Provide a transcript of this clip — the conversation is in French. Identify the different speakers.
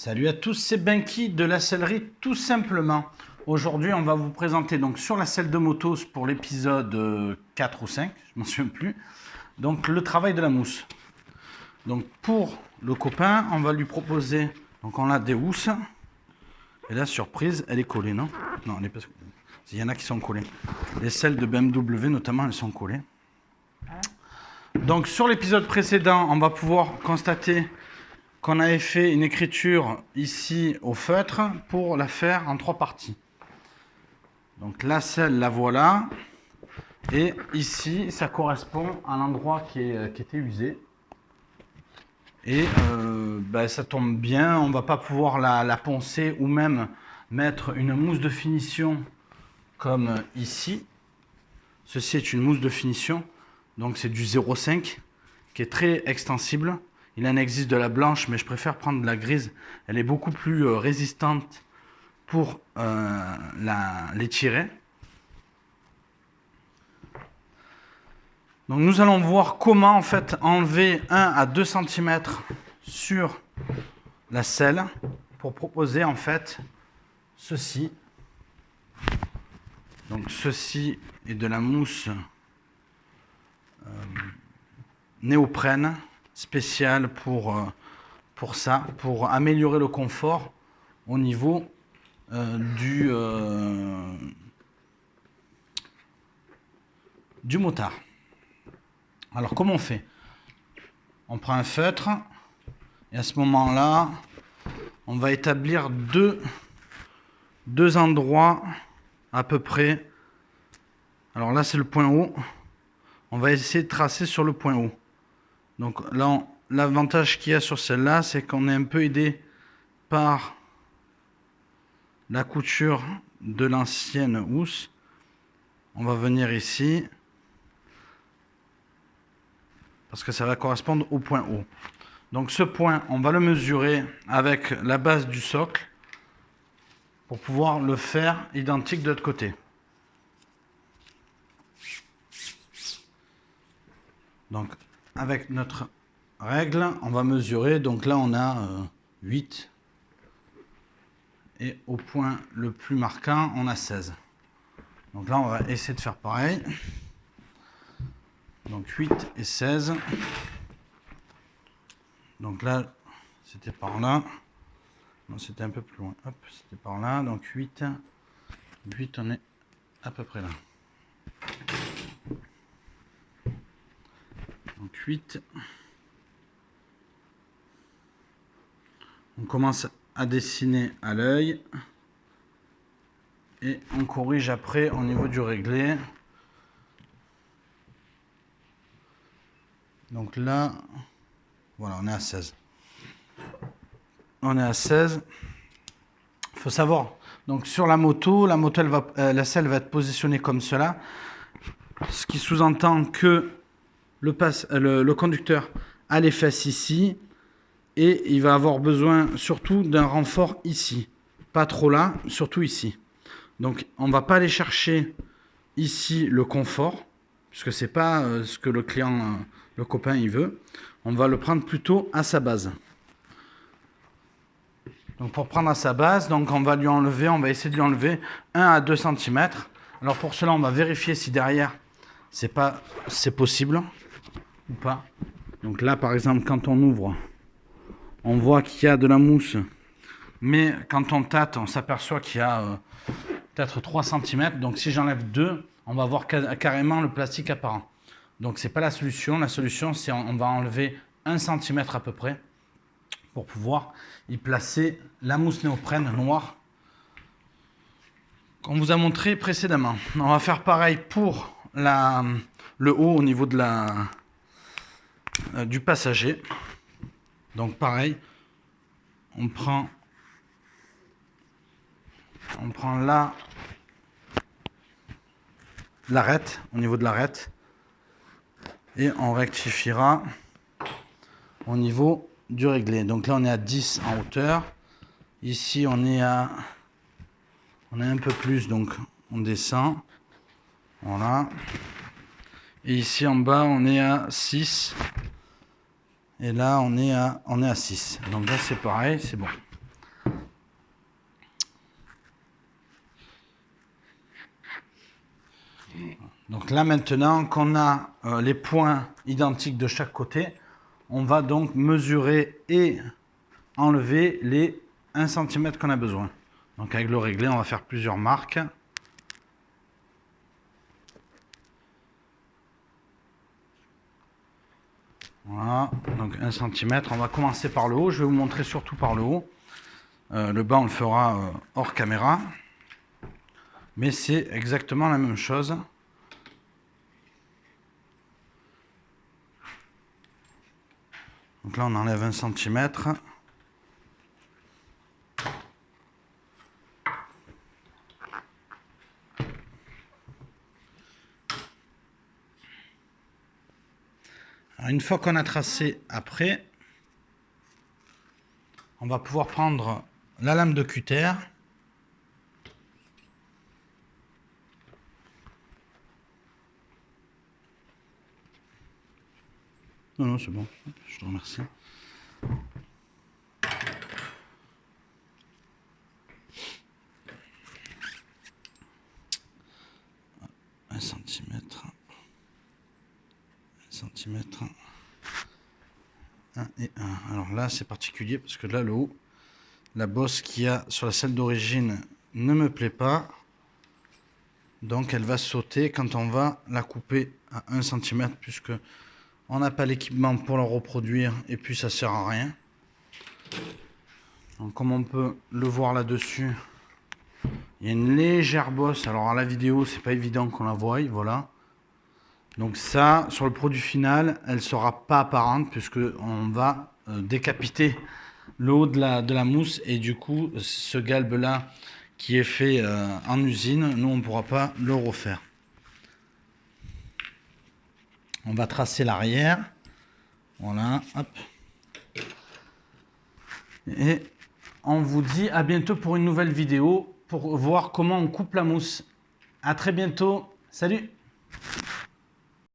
Speaker 1: Salut à tous, c'est Benki de la sellerie tout simplement. Aujourd'hui, on va vous présenter donc sur la selle de motos pour l'épisode 4 ou 5, je m'en souviens plus. Donc le travail de la mousse. Donc pour le copain, on va lui proposer, donc on a des housses. Et la surprise, elle est collée, non? Non, elle est pas collée. Il y en a qui sont collées. Les selles de BMW notamment, elles sont collées. Donc sur l'épisode précédent, on va pouvoir constater qu'on avait fait une écriture ici au feutre pour la faire en 3 parties. Donc la selle, la voilà. Et ici, ça correspond à l'endroit qui était usé. Et ça tombe bien, on ne va pas pouvoir la poncer ou même mettre une mousse de finition comme ici. Ceci est une mousse de finition, donc c'est du 0,5 qui est très extensible. Il en existe de la blanche, mais je préfère prendre de la grise. Elle est beaucoup plus résistante pour les tirer. Donc nous allons voir comment en fait enlever 1 à 2 cm sur la selle pour proposer en fait ceci. Donc ceci est de la mousse néoprène spéciale pour ça, pour améliorer le confort au niveau du motard. Alors comment on fait? On prend un feutre et à ce moment-là, on va établir deux endroits à peu près. Alors là, c'est le point haut. On va essayer de tracer sur le point haut. Donc là, l'avantage qu'il y a sur celle-là, c'est qu'on est un peu aidé par la couture de l'ancienne housse. On va venir ici parce que ça va correspondre au point haut. Donc ce point, on va le mesurer avec la base du socle pour pouvoir le faire identique de l'autre côté. Donc avec notre règle, on va mesurer. Donc là, on a 8. Et au point le plus marquant, on a 16. Donc là, on va essayer de faire pareil. Donc 8 et 16. Donc là, c'était par là. Non, c'était un peu plus loin. Hop, c'était par là. Donc 8. 8, on est à peu près là. Donc 8. On commence à dessiner à l'œil. Et on corrige après au niveau du réglé. Donc là, voilà, on est à 16. On est à 16. Il faut savoir, donc sur la moto, la selle va être positionnée comme cela. Ce qui sous-entend que le conducteur a les fesses ici. Et il va avoir besoin surtout d'un renfort ici. Pas trop là, surtout ici. Donc on ne va pas aller chercher ici le confort, puisque ce n'est pas ce que le client, le copain, il veut. On va le prendre plutôt à sa base. Donc pour prendre à sa base, donc on va essayer de lui enlever 1 à 2 cm. Alors pour cela, on va vérifier si derrière c'est possible ou pas. Donc là, par exemple, quand on ouvre, on voit qu'il y a de la mousse, mais quand on tâte, on s'aperçoit qu'il y a peut-être 3 cm. Donc si j'enlève 2, on va voir carrément le plastique apparent. Donc c'est pas la solution. La solution, c'est on va enlever 1 cm à peu près pour pouvoir y placer la mousse néoprène noire qu'on vous a montré précédemment. On va faire pareil pour le haut au niveau de du passager. Donc pareil, on prend là l'arête, au niveau de l'arête, et on rectifiera au niveau du réglé. Donc là on est à 10 en hauteur. Ici on est un peu plus, donc on descend. Voilà. Et ici en bas on est à 6. Et là on est à 6. Donc là c'est pareil, c'est bon. Donc là maintenant qu'on a les points identiques de chaque côté, on va donc mesurer et enlever les 1 cm qu'on a besoin. Donc avec le réglé, on va faire plusieurs marques. Voilà, donc 1 cm. On va commencer par le haut. Je vais vous montrer surtout par le haut. Le bas, on le fera hors caméra. Mais c'est exactement la même chose. Donc là, on enlève 1 cm. Alors, une fois qu'on a tracé après, on va pouvoir prendre la lame de cutter. Non, non, c'est bon, je te remercie. Un centimètre. 1 cm. 1 et 1. Alors là, c'est particulier parce que là, le haut, la bosse qu'il y a sur la selle d'origine ne me plaît pas. Donc elle va sauter quand on va la couper à 1 cm puisque on n'a pas l'équipement pour la reproduire et puis ça sert à rien. Donc comme on peut le voir là-dessus, il y a une légère bosse. Alors à la vidéo, c'est pas évident qu'on la voie, voilà. Donc ça, sur le produit final, elle ne sera pas apparente puisque on va décapiter le haut de la mousse et du coup, ce galbe là qui est fait en usine, nous on ne pourra pas le refaire. On va tracer l'arrière. Voilà, hop. Et on vous dit à bientôt pour une nouvelle vidéo pour voir comment on coupe la mousse. À très bientôt. Salut!